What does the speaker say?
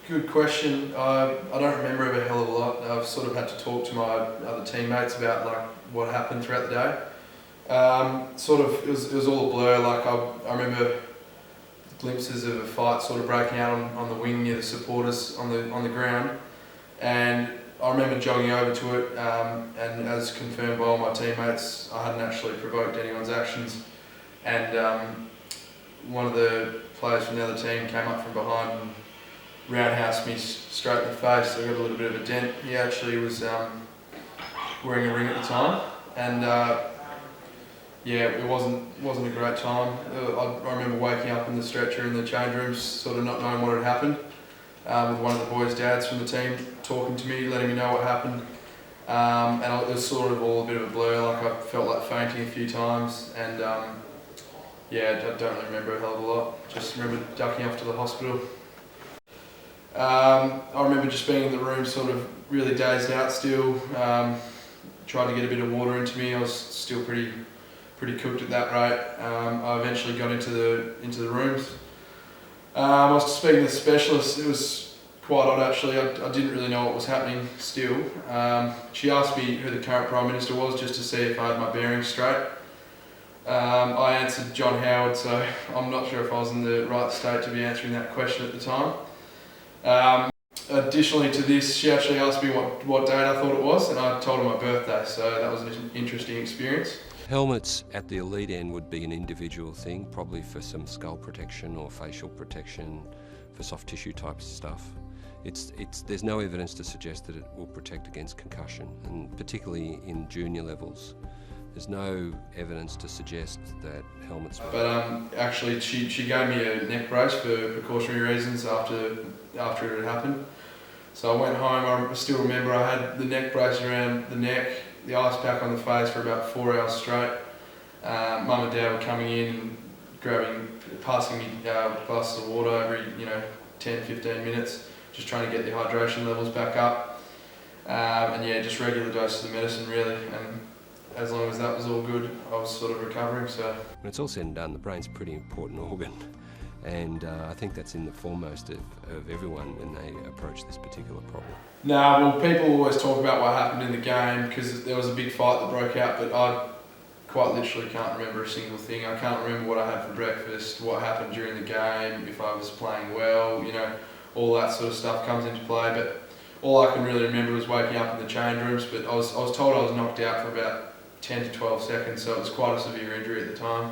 Good question. I don't remember a hell of a lot. I've sort of had to talk to my other teammates about like what happened throughout the day. It was all a blur. Like I remember glimpses of a fight sort of breaking out on the wing near the supporters on the ground, and I remember jogging over to it. And as confirmed by all my teammates, I hadn't actually provoked anyone's actions, and one of the players from the other team came up from behind and roundhoused me straight in the face. I got a little bit of a dent. He actually was wearing a ring at the time, and yeah, it wasn't a great time. I remember waking up in the stretcher in the change rooms, sort of not knowing what had happened, with one of the boys' dads from the team talking to me, letting me know what happened. It was sort of all a bit of a blur. Like I felt like fainting a few times, and yeah, I don't really remember a hell of a lot. Just remember ducking off to the hospital. I remember just being in the room, sort of really dazed out still. Tried to get a bit of water into me. I was still pretty cooked at that rate. I eventually got into the rooms. I was speaking to the specialist. It was quite odd actually. I didn't really know what was happening still. She asked me who the current Prime Minister was, just to see if I had my bearings straight. I answered John Howard, so I'm not sure if I was in the right state to be answering that question at the time. Additionally to this, she actually asked me what date I thought it was, and I told her my birthday, so that was an interesting experience. Helmets at the elite end would be an individual thing, probably for some skull protection or facial protection, for soft tissue type stuff. There's no evidence to suggest that it will protect against concussion, and particularly in junior levels. There's no evidence to suggest that helmets... But actually she gave me a neck brace for precautionary reasons after it had happened. So I went home. I still remember I had the neck brace around the neck, the ice pack on the face for about 4 hours straight. Mum and Dad were coming in and passing me glasses of water every 10-15 minutes, just trying to get the hydration levels back up. And yeah, just regular doses of medicine really. And as long as that was all good, I was sort of recovering. So when it's all said and done, the brain's a pretty important organ, and I think that's in the foremost of everyone when they approach this particular problem. Well, people always talk about what happened in the game because there was a big fight that broke out, but I quite literally can't remember a single thing. I can't remember what I had for breakfast, what happened during the game, if I was playing well, all that sort of stuff comes into play. But all I can really remember was waking up in the change rooms, but I was told I was knocked out for about 10 to 12 seconds, so it was quite a severe injury at the time.